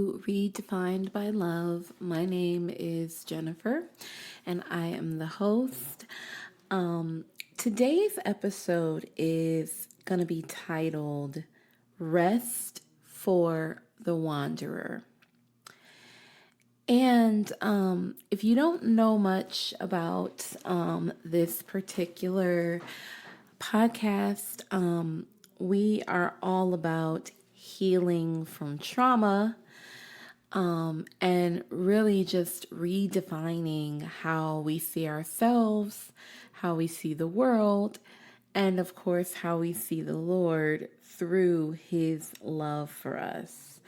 Redefined by Love. My name is Jennifer, and I am the host. Today's episode is going to be titled Rest for the Wanderer. And if you don't know much about this particular podcast, we are all about healing from trauma and really just redefining how we see ourselves, how we see the world, and of course, how we see the Lord through His love for us.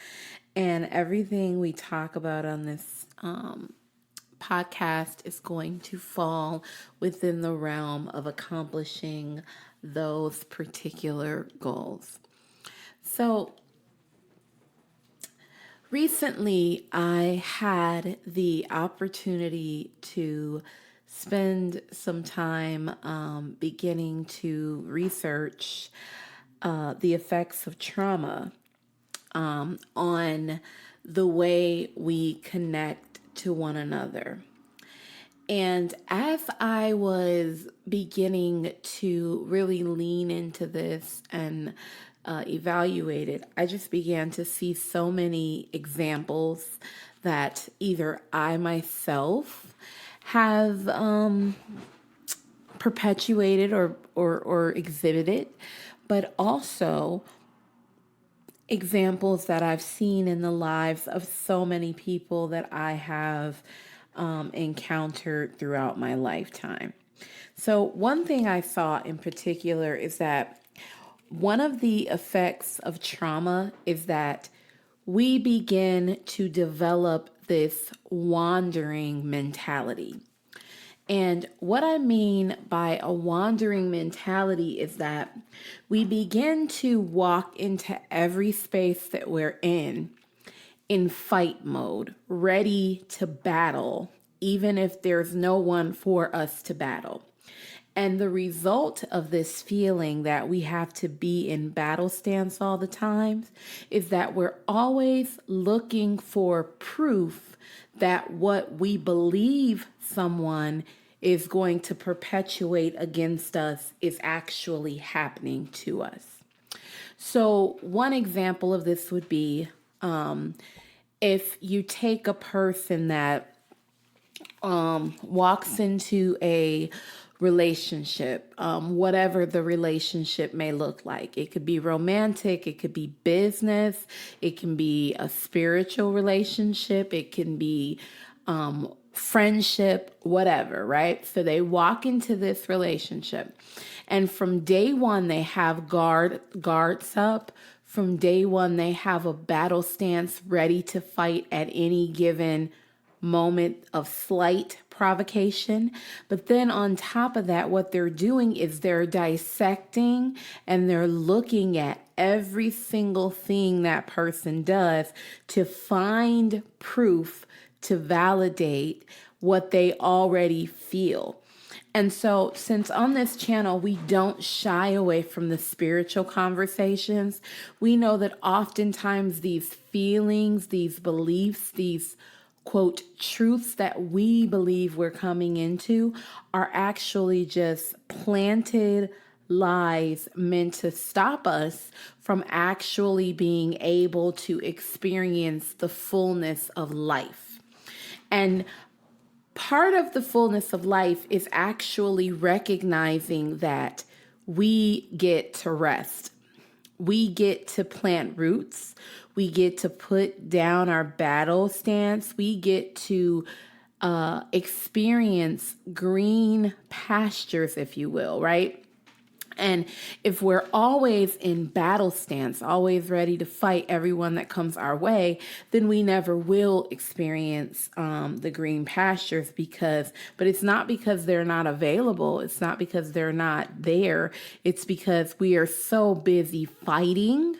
And everything we talk about on this podcast is going to fall within the realm of accomplishing those particular goals. So, recently, I had the opportunity to spend some time beginning to research the effects of trauma on the way we connect to one another. And as I was beginning to really lean into this and evaluate it, I just began to see so many examples that either I myself have perpetuated or exhibited, but also examples that I've seen in the lives of so many people that I have encountered throughout my lifetime. So one thing I saw in particular is that one of the effects of trauma is that we begin to develop this wandering mentality. And what I mean by a wandering mentality is that we begin to walk into every space that we're in fight mode, ready to battle, even if there's no one for us to battle. And the result of this feeling that we have to be in battle stance all the time is that we're always looking for proof that what we believe someone is going to perpetuate against us is actually happening to us. So one example of this would be if you take a person that walks into a relationship, whatever the relationship may look like. It could be romantic, it could be business, it can be a spiritual relationship, it can be friendship, whatever, right? So they walk into this relationship, and from day one, they have guards up. From day one, they have a battle stance ready to fight at any given moment of slight provocation. But then on top of that, what they're doing is they're dissecting and they're looking at every single thing that person does to find proof to validate what they already feel. And so, since on this channel we don't shy away from the spiritual conversations, we know that oftentimes these feelings, these beliefs, these quote truths that we believe we're coming into are actually just planted lies meant to stop us from actually being able to experience the fullness of life. And part of the fullness of life is actually recognizing that we get to rest. We get to plant roots. We get to put down our battle stance. We get to experience green pastures, if you will, right? And if we're always in battle stance, always ready to fight everyone that comes our way, then we never will experience the green pastures but it's not because they're not available. It's not because they're not there. It's because we are so busy fighting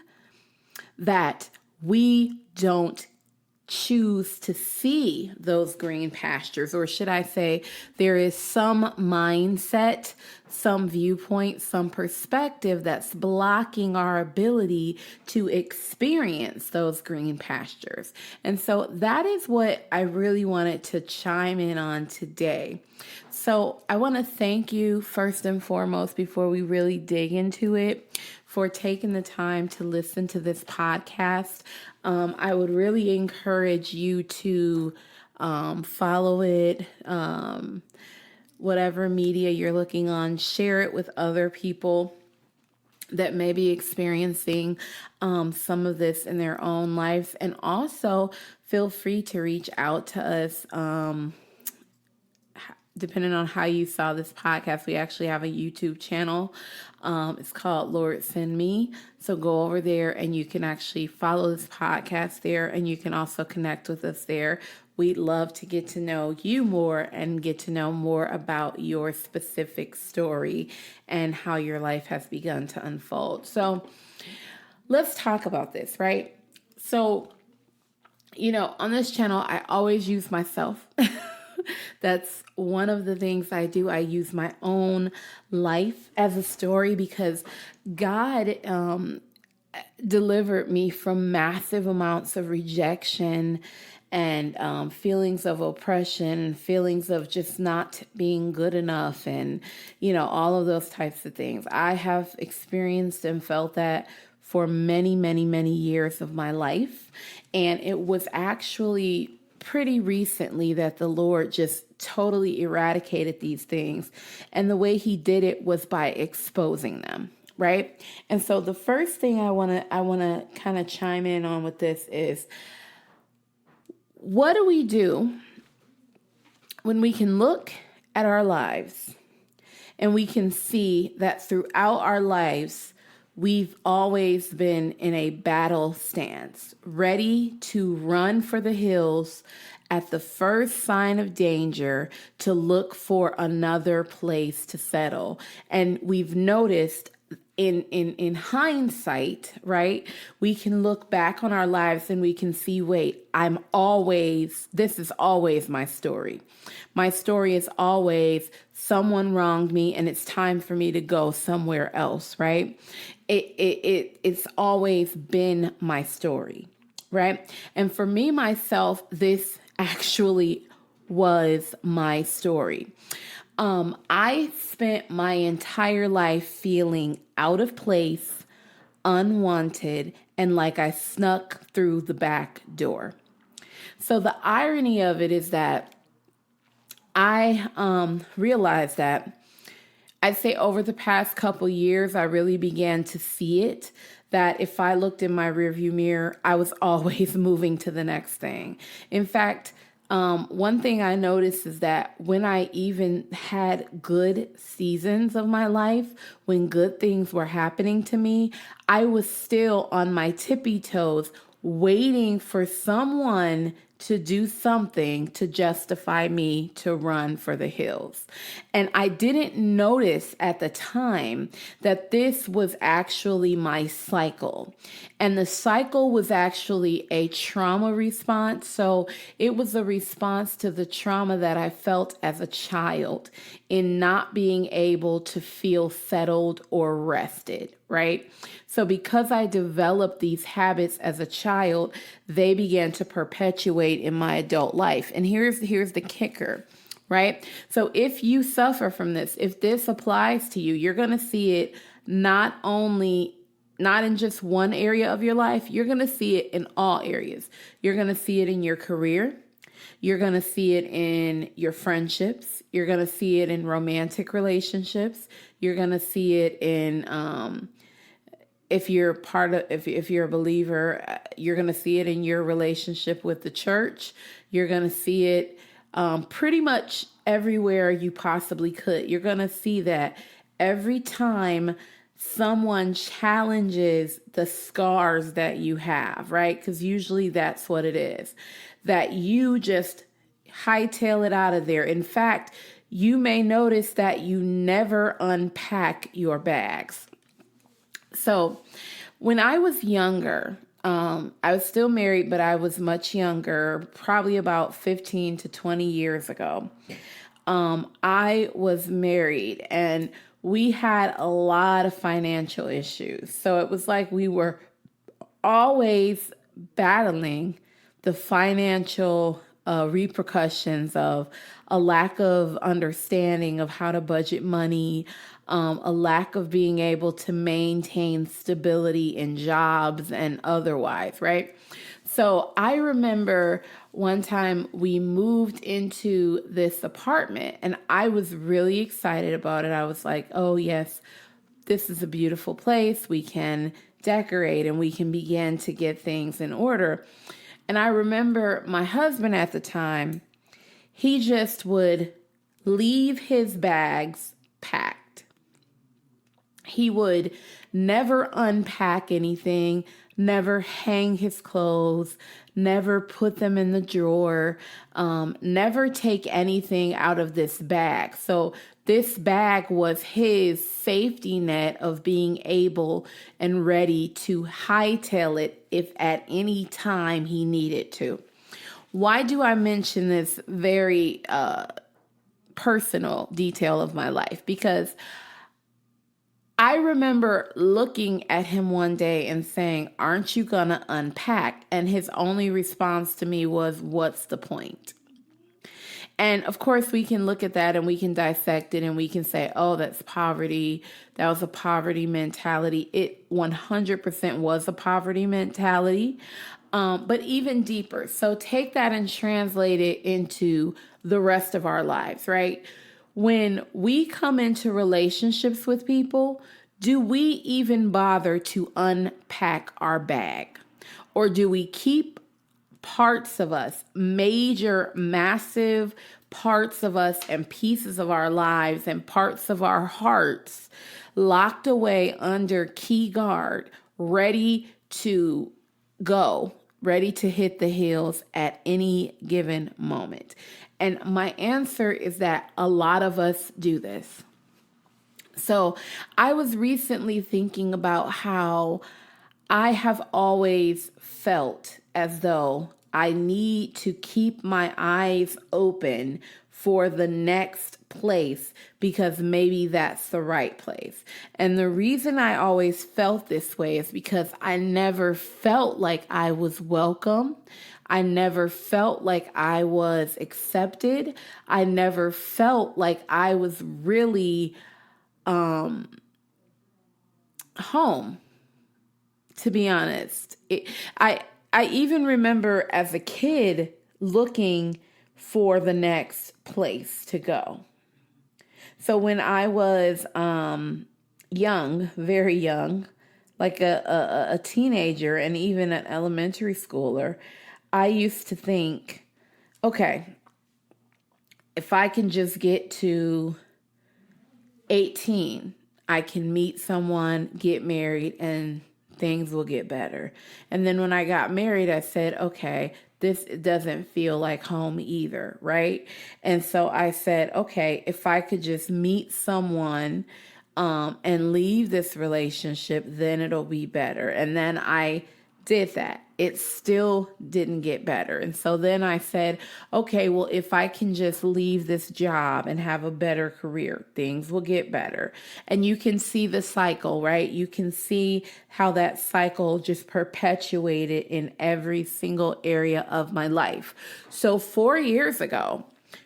that we don't choose to see those green pastures, or should I say, there is some mindset, some viewpoint, some perspective that's blocking our ability to experience those green pastures. And so that is what I really wanted to chime in on today. So I want to thank you first and foremost, before we really dig into it, for taking the time to listen to this podcast. I would really encourage you to follow it, whatever media you're looking on, share it with other people that may be experiencing some of this in their own lives. And also feel free to reach out to us. Depending on how you saw this podcast, we actually have a YouTube channel. It's called Lord Send Me. So go over there and you can actually follow this podcast there, and you can also connect with us there. We'd love to get to know you more and get to know more about your specific story and how your life has begun to unfold. So let's talk about this, right? So, on this channel, I always use myself. That's one of the things I do. I use my own life as a story because God delivered me from massive amounts of rejection and feelings of oppression and feelings of just not being good enough and, all of those types of things. I have experienced and felt that for many, many, many years of my life. And it was actually pretty recently that the Lord just totally eradicated these things. And the way he did it was by exposing them, right? And so the first thing I want to kind of chime in on with this is, what do we do when we can look at our lives and we can see that throughout our lives, we've always been in a battle stance, ready to run for the hills at the first sign of danger to look for another place to settle. And we've noticed in hindsight, right, we can look back on our lives and we can see, wait, this is always my story. My story is always someone wronged me and it's time for me to go somewhere else, right? It's always been my story, right? And for me, myself, this actually was my story. I spent my entire life feeling out of place, unwanted, and like I snuck through the back door. So the irony of it is that I realized that I'd say over the past couple years, I really began to see it, that if I looked in my rearview mirror, I was always moving to the next thing. In fact, one thing I noticed is that when I even had good seasons of my life, when good things were happening to me, I was still on my tippy toes, waiting for someone to do something to justify me to run for the hills. And I didn't notice at the time that this was actually my cycle. And the cycle was actually a trauma response. So it was a response to the trauma that I felt as a child in not being able to feel settled or rested, right? So because I developed these habits as a child, they began to perpetuate in my adult life. And here's the kicker, right? So if you suffer from this, if this applies to you, you're going to see it not in just one area of your life, you're going to see it in all areas. You're going to see it in your career. You're going to see it in your friendships. You're going to see it in romantic relationships. You're going to see it in, if you're a believer, you're going to see it in your relationship with the church. You're going to see it pretty much everywhere you possibly could. You're going to see that every time someone challenges the scars that you have, right? Because usually that's what it is, that you just hightail it out of there. In fact, you may notice that you never unpack your bags. So when I was younger, I was still married, but I was much younger, probably about 15 to 20 years ago. I was married and we had a lot of financial issues. So it was like we were always battling the financial repercussions of a lack of understanding of how to budget money, a lack of being able to maintain stability in jobs and otherwise, right? So I remember one time we moved into this apartment and I was really excited about it. I was like, oh, yes, this is a beautiful place. We can decorate and we can begin to get things in order. And I remember my husband at the time, he just would leave his bags packed. He would never unpack anything, never hang his clothes, never put them in the drawer, never take anything out of this bag. So this bag was his safety net of being able and ready to hightail it if at any time he needed to. Why do I mention this very personal detail of my life? Because I remember looking at him one day and saying, "Aren't you gonna unpack?" And his only response to me was, "What's the point?" And of course, we can look at that and we can dissect it and we can say, oh, that's poverty. That was a poverty mentality. It 100% was a poverty mentality, but even deeper. So take that and translate it into the rest of our lives, right? When we come into relationships with people, do we even bother to unpack our bag? Or do we keep parts of us, major, massive parts of us and pieces of our lives and parts of our hearts locked away under key guard, ready to go, ready to hit the hills at any given moment? And my answer is that a lot of us do this. So I was recently thinking about how I have always felt as though I need to keep my eyes open for the next place because maybe that's the right place. And the reason I always felt this way is because I never felt like I was welcome. I never felt like I was accepted. I never felt like I was really home, to be honest. I even remember as a kid looking for the next place to go. So when I was young, very young, like a teenager and even an elementary schooler, I used to think, okay, if I can just get to 18, I can meet someone, get married, and things will get better. And then when I got married, I said, okay, this doesn't feel like home either, right? And so I said, okay, if I could just meet someone and leave this relationship, then it'll be better. And then I did that. It still didn't get better. And so then I said, okay, well, if I can just leave this job and have a better career, things will get better. And you can see the cycle, right? You can see how that cycle just perpetuated in every single area of my life. So 4 years ago,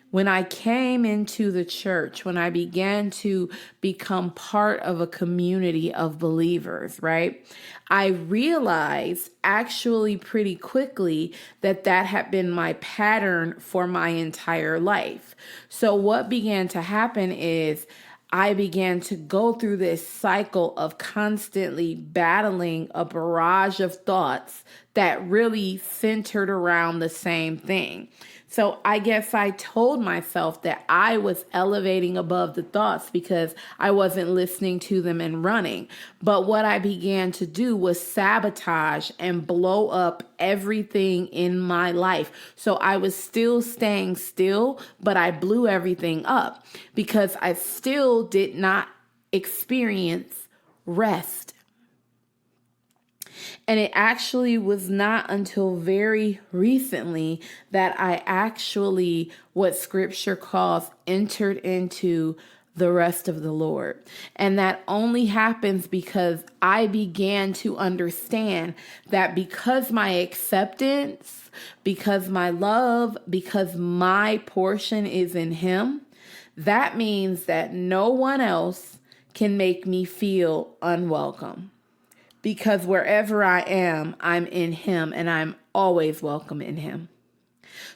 when I came into the church, when I began to become part of a community of believers, right? I realized actually pretty quickly that that had been my pattern for my entire life. So what began to happen is I began to go through this cycle of constantly battling a barrage of thoughts that really centered around the same thing. So I guess I told myself that I was elevating above the thoughts because I wasn't listening to them and running. But what I began to do was sabotage and blow up everything in my life. So I was still staying still, but I blew everything up because I still did not experience rest. And it actually was not until very recently that I actually, what scripture calls, entered into the rest of the Lord. And that only happens because I began to understand that because my acceptance, because my love, because my portion is in Him, that means that no one else can make me feel unwelcome. Because wherever I am, I'm in Him and I'm always welcome in Him.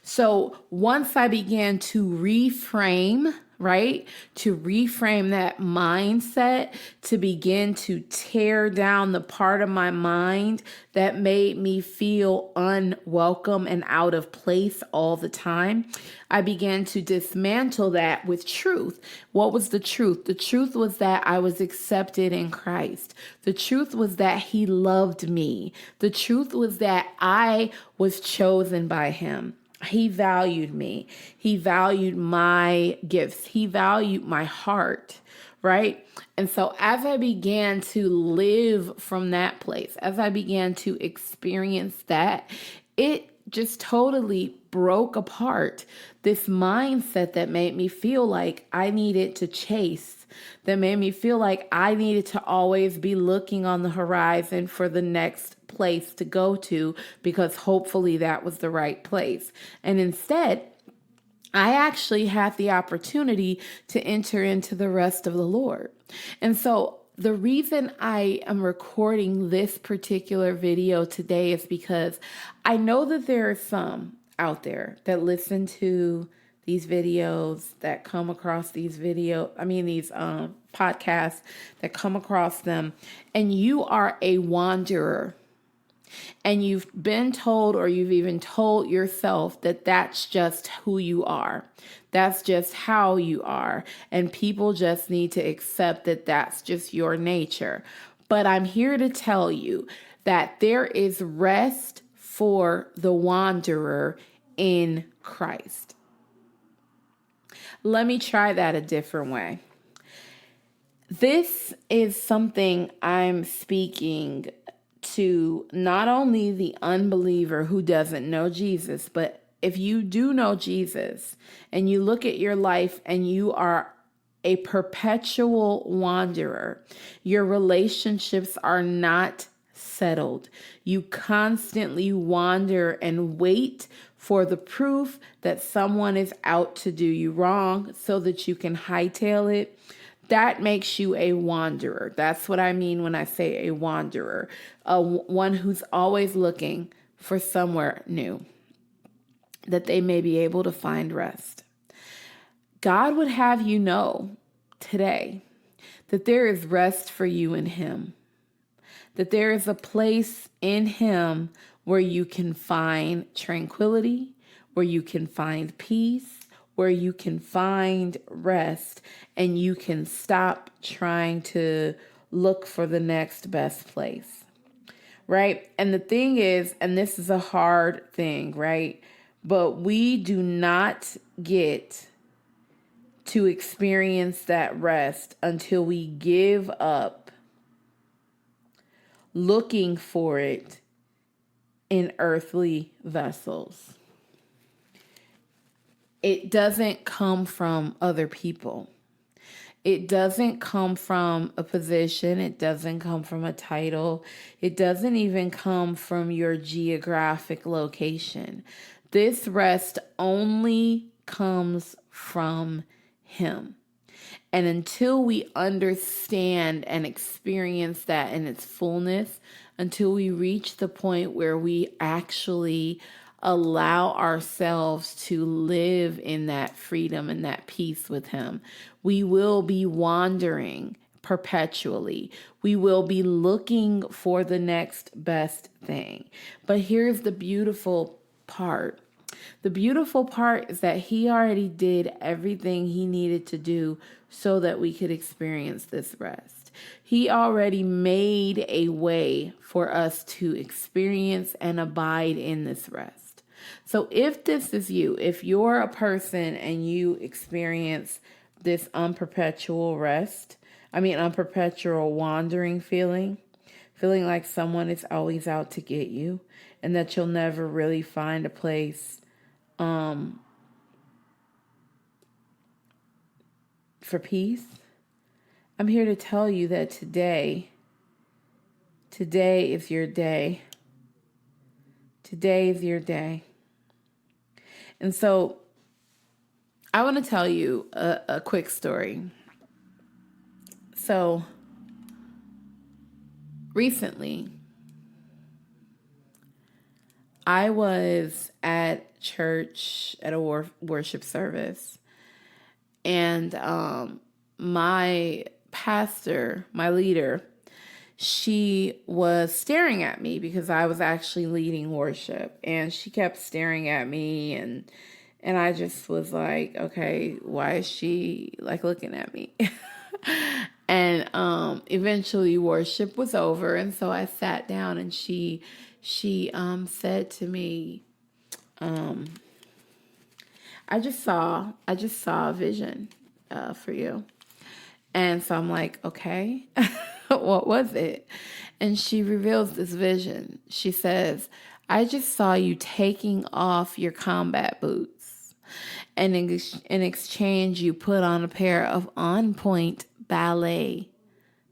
So once I began to reframe, right, to reframe that mindset, to begin to tear down the part of my mind that made me feel unwelcome and out of place all the time, I began to dismantle that with truth. What was the truth? The truth was that I was accepted in Christ. The truth was that He loved me. The truth was that I was chosen by Him. He valued me. He valued my gifts. He valued my heart, right? And so as I began to live from that place, as I began to experience that, it just totally broke apart this mindset that made me feel like I needed to chase, that made me feel like I needed to always be looking on the horizon for the next place to go to because hopefully that was the right place. And instead, I actually had the opportunity to enter into the rest of the Lord. And so the reason I am recording this particular video today is because I know that there are some out there that listen to these videos, that come across these podcasts that come across them, and you are a wanderer. And you've been told, or you've even told yourself, that that's just who you are. That's just how you are. And people just need to accept that that's just your nature. But I'm here to tell you that there is rest for the wanderer in Christ. Let me try that a different way. This is something I'm speaking to not only the unbeliever who doesn't know Jesus, but if you do know Jesus and you look at your life and you are a perpetual wanderer, your relationships are not settled. You constantly wander and wait for the proof that someone is out to do you wrong so that you can hightail it. That makes you a wanderer. That's what I mean when I say a wanderer, one who's always looking for somewhere new that they may be able to find rest. God would have you know today that there is rest for you in Him, that there is a place in Him where you can find tranquility, where you can find peace, where you can find rest, and you can stop trying to look for the next best place, right? And the thing is, and this is a hard thing, right? But we do not get to experience that rest until we give up looking for it in earthly vessels. It doesn't come from other people. It doesn't come from a position. It doesn't come from a title. It doesn't even come from your geographic location. This rest only comes from Him. And until we understand and experience that in its fullness, until we reach the point where we actually allow ourselves to live in that freedom and that peace with Him, we will be wandering perpetually. We will be looking for the next best thing. But here's the beautiful part. The beautiful part is that He already did everything He needed to do so that we could experience this rest. He already made a way for us to experience and abide in this rest. So if this is you, if you're a person and you experience this unperpetual wandering feeling, feeling like someone is always out to get you, and that you'll never really find a place for peace. I'm here to tell you that today is your day. Today is your day. And so I want to tell you a quick story. So recently, I was at church at a worship service, and my pastor, my leader, she was staring at me because I was actually leading worship, and she kept staring at me, and I just was like, okay, why is she like looking at me? And eventually worship was over, and so I sat down, and she said to me, I just saw a vision for you. And so I'm like, okay, what was it? And she reveals this vision. She says, I just saw you taking off your combat boots. And in exchange, you put on a pair of on-point ballet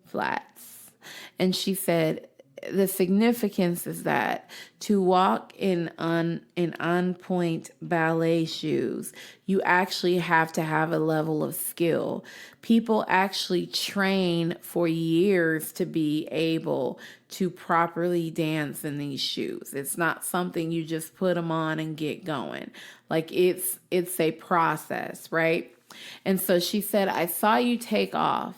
flats. And she said, the significance is that to walk in on-point ballet shoes, you actually have to have a level of skill. People actually train for years to be able to properly dance in these shoes. It's not something you just put them on and get going. Like it's a process, right? And so she said, I saw you take off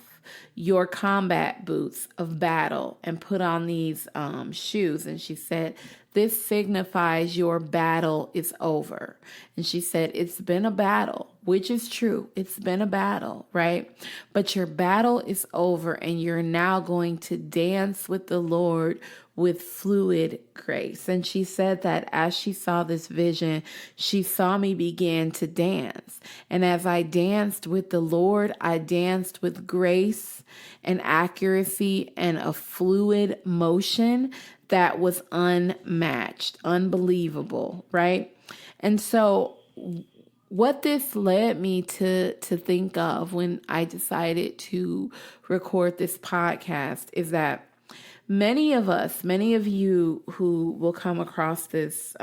your combat boots of battle and put on these shoes. And she said, this signifies your battle is over. And she said, it's been a battle, which is true. It's been a battle, right? But your battle is over, and you're now going to dance with the Lord with fluid grace. And she said that as she saw this vision, she saw me begin to dance. And as I danced with the Lord, I danced with grace and accuracy and a fluid motion that was unmatched, unbelievable, right? And so what this led me to think of when I decided to record this podcast is that many of you who will come across this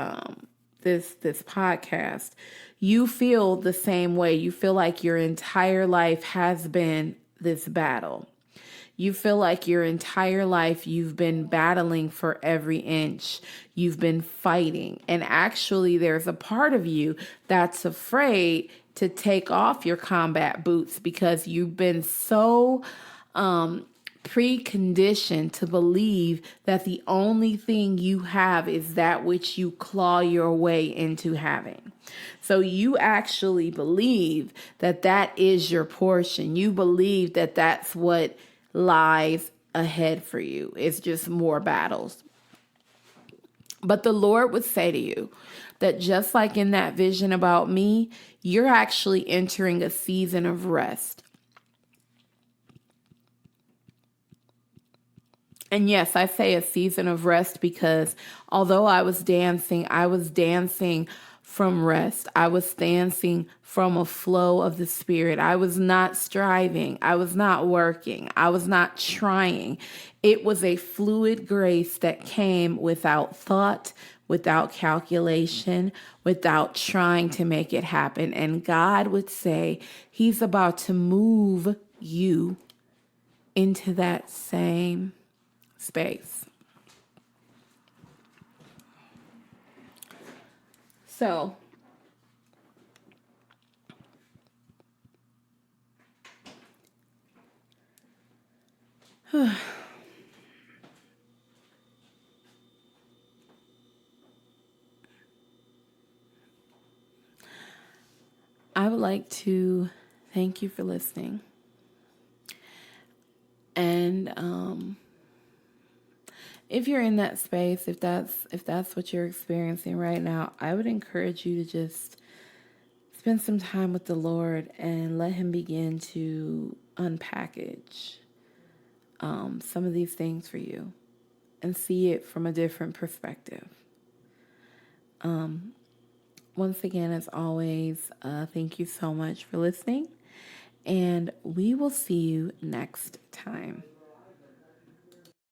podcast, you feel the same way. You feel like your entire life has been this battle. You feel like your entire life you've been battling for every inch. You've been fighting. And actually, there's a part of you that's afraid to take off your combat boots because you've been so preconditioned to believe that the only thing you have is that which you claw your way into having. So you actually believe that that is your portion. You believe that that's what lies ahead for you. It's just more battles. But the Lord would say to you that just like in that vision about me, you're actually entering a season of rest. And yes, I say a season of rest because although I was dancing from rest. I was dancing from a flow of the Spirit. I was not striving. I was not working. I was not trying. It was a fluid grace that came without thought, without calculation, without trying to make it happen. And God would say, He's about to move you into that same space. So, I would like to thank you for listening. And if you're in that space, if that's what you're experiencing right now, I would encourage you to just spend some time with the Lord and let Him begin to unpackage some of these things for you. and see it from a different perspective. Once again, as always, thank you so much for listening, and we will see you next time.